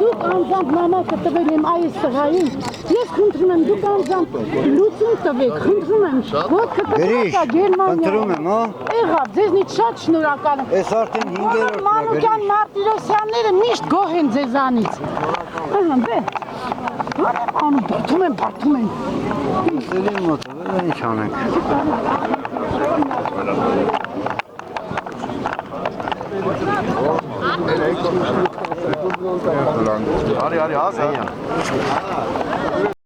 Դուք անձամբ նամակը տվել եմ այս տղային, ես խնդրում եմ, դուք անձամբ լուծում տվեք, խնդրում եմ, ոտքը կտրակա Գերմանիա։ Խնդրում եմ, հա։ Եղավ, ձեզնից շատ շնորհակալ եմ։ Ես արդեն 5-րդն եմ։ Մանուկյան Մարտիրոսյանները միշտ գոհ են ձեզանից։ Ահա, բե։ Անեմ անում, բարդում եմ։ Սերի մոտ, ինչ անենք։ Արի, ասա։